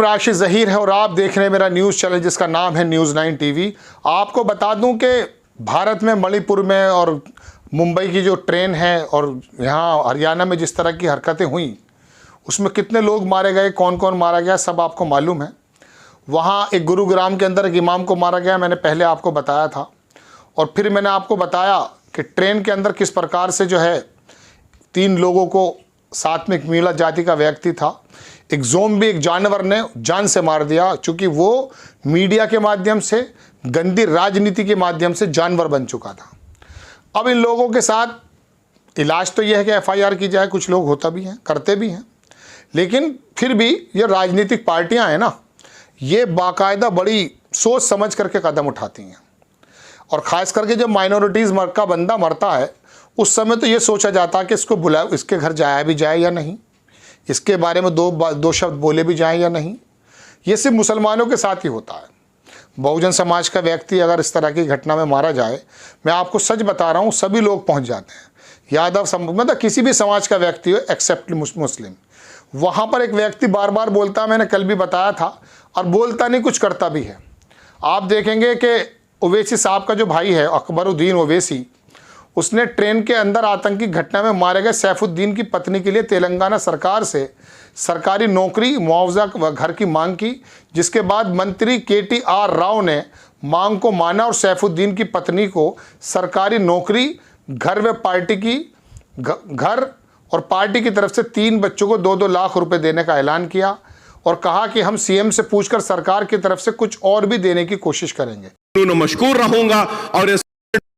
राशिद ज़हीर है और आप देख रहे हैं मेरा न्यूज़ चैनल जिसका नाम है न्यूज़ 9 टीवी। आपको बता दूं कि भारत में मणिपुर में और मुंबई की जो ट्रेन है और यहाँ हरियाणा में जिस तरह की हरकतें हुई उसमें कितने लोग मारे गए, कौन कौन मारा गया, सब आपको मालूम है। वहाँ एक गुरुग्राम के अंदर एक इमाम को मारा गया, मैंने पहले आपको बताया था। और फिर मैंने आपको बताया कि ट्रेन के अंदर किस प्रकार से जो है 3 लोगों को, साथ में एक मीणा जाति का व्यक्ति था, एक ज़ोंबी, एक जानवर ने जान से मार दिया, चूँकि वो मीडिया के माध्यम से, गंदी राजनीति के माध्यम से जानवर बन चुका था। अब इन लोगों के साथ इलाज तो यह है कि FIR की जाए, कुछ लोग होता भी हैं, करते भी हैं, लेकिन फिर भी ये राजनीतिक पार्टियां हैं ना, ये बाकायदा बड़ी सोच समझ करके कदम उठाती हैं। और ख़ास करके जब माइनॉरिटीज़ का बंदा मरता है उस समय तो ये सोचा जाता है कि इसको बुलाए, इसके घर जाया भी जाए या नहीं, इसके बारे में दो शब्द बोले भी जाएं या नहीं। ये सिर्फ मुसलमानों के साथ ही होता है। बहुजन समाज का व्यक्ति अगर इस तरह की घटना में मारा जाए, मैं आपको सच बता रहा हूँ, सभी लोग पहुँच जाते हैं। यादव मतलब किसी भी समाज का व्यक्ति हो एक्सेप्ट मुस्लिम। वहाँ पर एक व्यक्ति बार बार बोलता है, मैंने कल भी बताया था, और बोलता नहीं कुछ करता भी है। आप देखेंगे कि ओवैसी साहब का जो भाई है अकबरुद्दीन ओवैसी, उसने ट्रेन के अंदर आतंकी घटना में मारे गए सैफुद्दीन की पत्नी के लिए तेलंगाना सरकार से सरकारी नौकरी, मुआवजा घर की मांग की, जिसके बाद मंत्री KTR राव ने मांग को माना और सैफुद्दीन की पत्नी को सरकारी नौकरी, घर व पार्टी की घर और पार्टी की तरफ से 3 बच्चों को 2-2 लाख रुपए देने का ऐलान किया और कहा कि हम CM से पूछकर सरकार की तरफ से कुछ और भी देने की कोशिश करेंगे। मशकूर रहूंगा और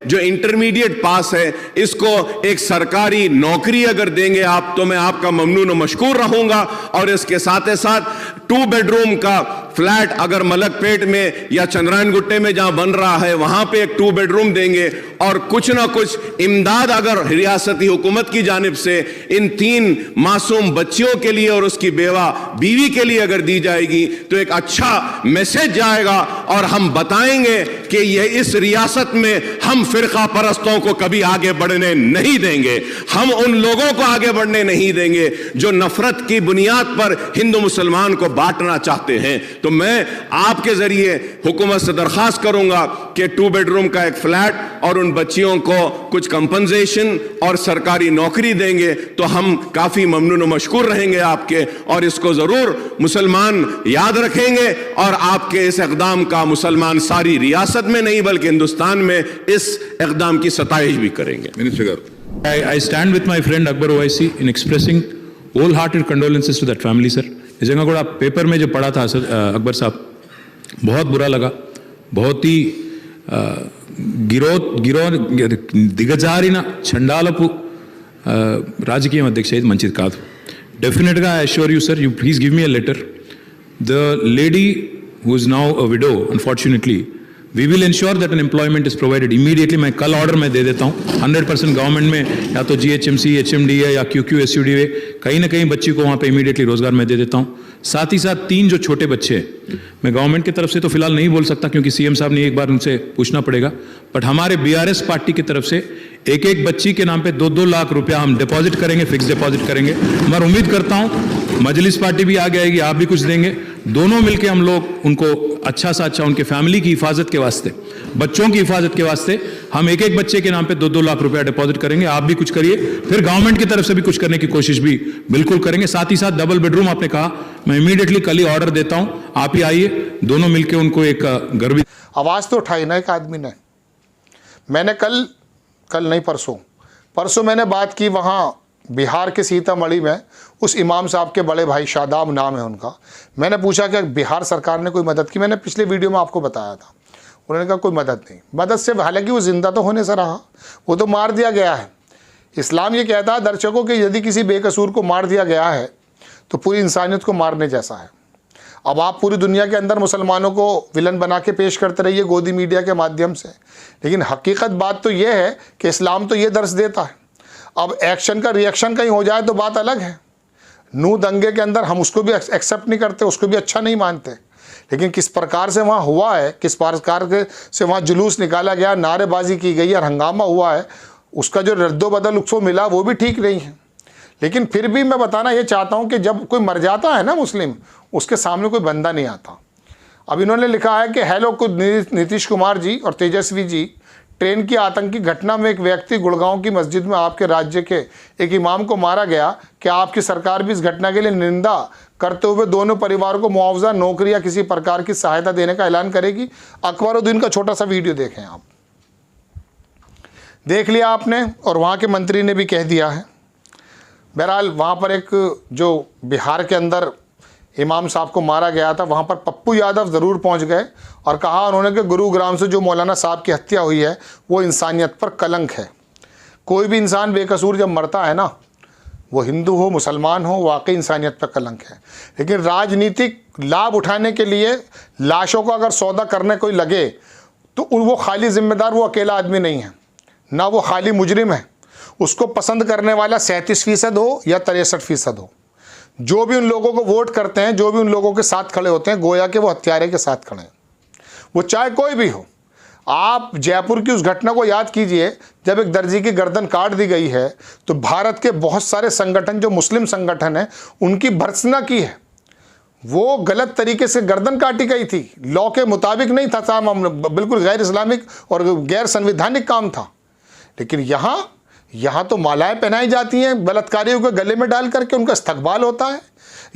जो इंटरमीडिएट पास है इसको एक सरकारी नौकरी अगर देंगे आप तो मैं आपका ममनून और मशकूर रहूंगा। और इसके साथ ही साथ 2 बेडरूम का फ्लैट अगर मलकपेट में या चंद्रायन गुट्टे में जहां बन रहा है वहां पे एक 2 बेडरूम देंगे और कुछ ना कुछ इमदाद अगर रियासती हुकूमत की जानिब से इन 3 मासूम बच्चियों के लिए और उसकी बीवी के लिए अगर दी जाएगी तो एक अच्छा मैसेज जाएगा और हम बताएंगे कि यह इस रियासत में हम फिरका परस्तों को कभी आगे बढ़ने नहीं देंगे। हम उन लोगों को आगे बढ़ने नहीं देंगे जो नफरत की बुनियाद पर हिंदू मुसलमान को बांटना चाहते हैं। तो मैं आपके जरिए हुकूमत से दरखास्त करूंगा कि 2 बेडरूम का एक फ्लैट और उन बच्चियों को कुछ कंपनसेशन और सरकारी नौकरी देंगे तो हम काफी ममनून और मशकूर रहेंगे आपके, और इसको जरूर मुसलमान याद रखेंगे और आपके इस इक़दाम का मुसलमान सारी रियासत में नहीं बल्कि हिंदुस्तान में इस इक़दाम की सताइश भी करेंगे। I stand with my friend Akbar Owaisi in expressing wholehearted condolences to that family, sir. इस जगह को आप पेपर में जो पढ़ा था सर अकबर साहब, बहुत बुरा लगा। बहुत ही దిగజారిన చండాలపు రాజకీయం అధ్యక్ష ఇది మంచిది కాదు. డెఫినెట్గా I assure you sir, you please give me a letter. The lady who is now a widow unfortunately we will ensure that an employment is provided immediately. मैं कल ऑर्डर मैं दे देता हूँ 100% गवर्नमेंट में, या तो GHMC, HMDA या QQSUDA, कहीं ना कहीं बच्ची को वहाँ पे इमीडिएटली रोजगार मैं दे देता हूँ। साथ ही साथ 3 जो छोटे बच्चे हैं, मैं गवर्नमेंट की तरफ से तो फिलहाल नहीं बोल सकता क्योंकि CM साहब ने एक बार उनसे पूछना पड़ेगा, बट हमारे BRS पार्टी की तरफ से एक बच्ची के नाम पे 2-2 लाख रुपया हम डिपॉजिट करेंगे, फिक्स डिपॉजिट करेंगे। मैं उम्मीद करता हूँ मजलिस पार्टी भी आगे आएगी, आप भी कुछ देंगे, दोनों मिलकर हम लोग उनको अच्छा सा अच्छा उनके फैमिली की हिफाजत के वास्ते, बच्चों की हिफाजत के वास्ते हम एक बच्चे के नाम पे 2-2 लाख रुपया डिपॉजिट करेंगे। आप भी कुछ करिए, फिर गवर्नमेंट की तरफ से भी कुछ करने की कोशिश भी बिल्कुल करेंगे। साथ ही साथ डबल बेडरूम आपने कहा, मैं इमीडिएटली कल ही ऑर्डर देता हूं, आप ही आइए, दोनों मिलकर उनको एक गर्वित आवाज़ तो उठाई ना एक आदमी ने। मैंने कल नहीं परसों मैंने बात की वहाँ बिहार के सीतामढ़ी में उस इमाम साहब के बड़े भाई, शादाब नाम है उनका। मैंने पूछा कि बिहार सरकार ने कोई मदद की, मैंने पिछले वीडियो में आपको बताया था। उन्होंने कहा कोई मदद नहीं। मदद से, हालांकि वो जिंदा तो होने से रहा, वो तो मार दिया गया है। इस्लाम ये कहता है दर्शकों कि यदि किसी बेकसूर को मार दिया गया है तो पूरी इंसानियत को मारने जैसा है। अब आप पूरी दुनिया के अंदर मुसलमानों को विलन बना के पेश करते रहिए गोदी मीडिया के माध्यम से, लेकिन हकीकत बात तो ये है कि इस्लाम तो ये दर्श देता है। अब एक्शन का रिएक्शन कहीं हो जाए तो बात अलग है। नूह दंगे के अंदर हम उसको भी एक्सेप्ट नहीं करते, उसको भी अच्छा नहीं मानते, लेकिन किस प्रकार से वहाँ हुआ है, किस प्रकार से वहाँ जुलूस निकाला गया, नारेबाजी की गई और हंगामा हुआ है, उसका जो रद्दोबदल उसको मिला वो भी ठीक नहीं है। लेकिन फिर भी मैं बताना ये चाहता हूँ कि जब कोई मर जाता है ना मुस्लिम, उसके सामने कोई बंदा नहीं आता। अब इन्होंने लिखा है कि हेलो कुछ नीतीश कुमार जी और तेजस्वी जी, ट्रेन की आतंकी घटना में एक व्यक्ति गुड़गांव की मस्जिद में आपके राज्य के एक इमाम को मारा गया। क्या आपकी सरकार भी इस घटना के लिए निंदा करते हुए दोनों परिवारों को मुआवजा, नौकरी या किसी प्रकार की सहायता देने का ऐलान करेगी? अकबरुद्दीन का छोटा सा वीडियो देखें आप। देख लिया आपने, और वहाँ के मंत्री ने भी कह दिया है। बहरहाल वहाँ पर एक जो बिहार के अंदर इमाम साहब को मारा गया था, वहाँ पर पप्पू यादव ज़रूर पहुँच गए और कहा उन्होंने कि गुरुग्राम से जो मौलाना साहब की हत्या हुई है वो इंसानियत पर कलंक है। कोई भी इंसान बेकसूर जब मरता है ना, वो हिंदू हो मुसलमान हो, वाकई इंसानियत पर कलंक है। लेकिन राजनीतिक लाभ उठाने के लिए लाशों को अगर सौदा करने कोई लगे तो वो खाली जिम्मेदार वो अकेला आदमी नहीं है, ना वो खाली मुजरिम है। उसको पसंद करने वाला 37% हो या 63% हो, जो भी उन लोगों को वोट करते हैं, जो भी उन लोगों के साथ खड़े होते हैं, गोया के वो हत्यारे के साथ खड़े हैं, वो चाहे कोई भी हो। आप जयपुर की उस घटना को याद कीजिए, जब एक दर्जी की गर्दन काट दी गई है तो भारत के बहुत सारे संगठन जो मुस्लिम संगठन हैं उनकी भर्त्सना की है। वो गलत तरीके से गर्दन काटी गई थी, लॉ के मुताबिक नहीं था, बिल्कुल गैर इस्लामिक और गैर संवैधानिक काम था। लेकिन यहाँ तो मालाएं पहनाई जाती हैं बलात्कारियों के गले में डाल करके, उनका इस्तकबाल होता है।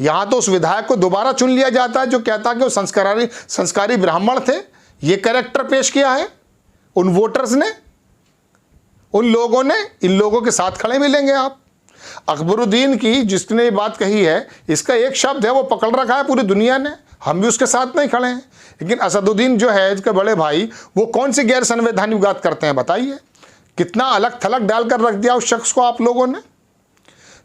यहाँ तो उस विधायक को दोबारा चुन लिया जाता है जो कहता है कि वो संस्कारी ब्राह्मण थे। ये कैरेक्टर पेश किया है उन वोटर्स ने, उन लोगों ने। इन लोगों के साथ खड़े मिलेंगे आप। अकबरुद्दीन की जिसने ये बात कही है, इसका एक शब्द है वो पकड़ रखा है पूरी दुनिया ने, हम भी उसके साथ नहीं खड़े हैं। लेकिन असदुद्दीन जो है इसके बड़े भाई, वो कौन सी गैर संवैधानिक बात करते हैं बताइए? कितना अलग थलग डालकर रख दिया उस शख्स को आप लोगों ने।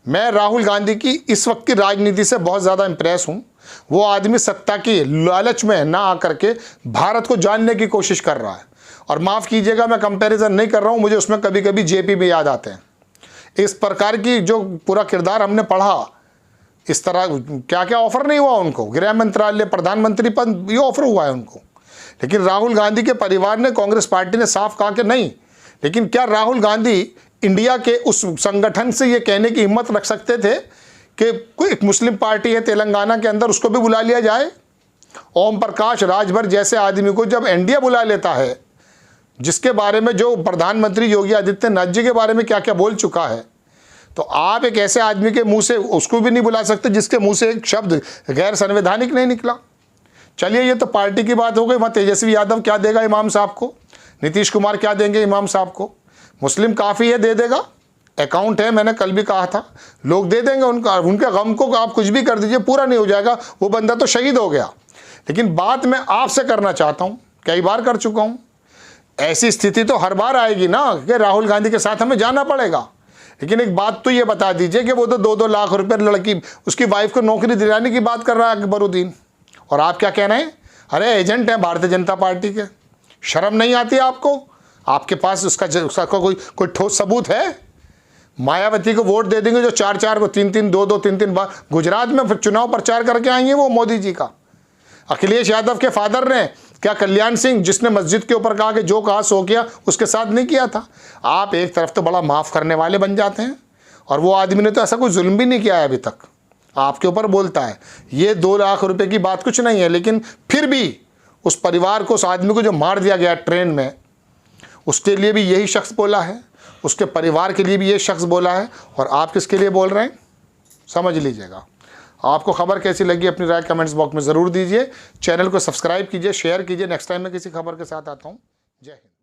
मैं राहुल गांधी की इस वक्त की राजनीति से बहुत ज़्यादा इंप्रेस हूँ। वो आदमी सत्ता की लालच में ना आकर के भारत को जानने की कोशिश कर रहा है। और माफ़ कीजिएगा, मैं कंपैरिजन नहीं कर रहा हूँ, मुझे उसमें कभी कभी जेपी भी याद आते हैं। इस प्रकार की जो पूरा किरदार हमने पढ़ा, इस तरह क्या क्या ऑफर नहीं हुआ उनको, गृह मंत्रालय, प्रधानमंत्री पद, ये ऑफर हुआ है उनको। लेकिन राहुल गांधी के परिवार ने, कांग्रेस पार्टी ने साफ कहा कि नहीं। लेकिन क्या राहुल गांधी इंडिया के उस संगठन से ये कहने की हिम्मत रख सकते थे कि कोई एक मुस्लिम पार्टी है तेलंगाना के अंदर, उसको भी बुला लिया जाए? ओम प्रकाश राजभर जैसे आदमी को जब एनडीए बुला लेता है, जिसके बारे में जो प्रधानमंत्री योगी आदित्यनाथ जी के बारे में क्या क्या बोल चुका है, तो आप एक ऐसे आदमी के मुंह से उसको भी नहीं बुला सकते जिसके मुंह से एक शब्द गैर संवैधानिक नहीं निकला। चलिए, ये तो पार्टी की बात हो गई। वहाँ तेजस्वी यादव क्या देगा इमाम साहब को, नीतीश कुमार क्या देंगे इमाम साहब को? मुस्लिम काफ़ी है, दे देगा, अकाउंट है, मैंने कल भी कहा था, लोग दे देंगे। उनके गम को आप कुछ भी कर दीजिए, पूरा नहीं हो जाएगा, वो बंदा तो शहीद हो गया। लेकिन बात मैं आपसे करना चाहता हूँ, कई बार कर चुका हूँ, ऐसी स्थिति तो हर बार आएगी ना कि राहुल गांधी के साथ हमें जाना पड़ेगा। लेकिन एक बात तो ये बता दीजिए कि वो तो 2-2 लाख रुपए लड़की, उसकी वाइफ को नौकरी दिलाने की बात कर रहा है अकबरुद्दीन, और आप क्या कह रहे हैं? अरे एजेंट हैं भारतीय जनता पार्टी के। शर्म नहीं आती आपको? आपके पास उसका कोई ठोस सबूत है? मायावती को वोट दे देंगे जो 4-4 3-3 2-2 3-3 बार गुजरात में फिर चुनाव प्रचार करके आई है वो मोदी जी का। अखिलेश यादव के फादर ने क्या कल्याण सिंह, जिसने मस्जिद के ऊपर कहा कि जो कहा सो किया, उसके साथ नहीं किया था? आप एक तरफ तो बड़ा माफ़ करने वाले बन जाते हैं, और वो आदमी ने तो ऐसा कोई जुल्म भी नहीं किया है अभी तक, आपके ऊपर बोलता है। ये 2 लाख रुपए की बात कुछ नहीं है, लेकिन फिर भी उस परिवार को, उस आदमी को जो मार दिया गया ट्रेन में, उसके लिए भी यही शख्स बोला है, उसके परिवार के लिए भी यही शख्स बोला है, और आप किसके लिए बोल रहे हैं समझ लीजिएगा। आपको खबर कैसी लगी अपनी राय कमेंट्स बॉक्स में ज़रूर दीजिए। चैनल को सब्सक्राइब कीजिए, शेयर कीजिए। नेक्स्ट टाइम मैं किसी खबर के साथ आता हूँ। जय हिंद।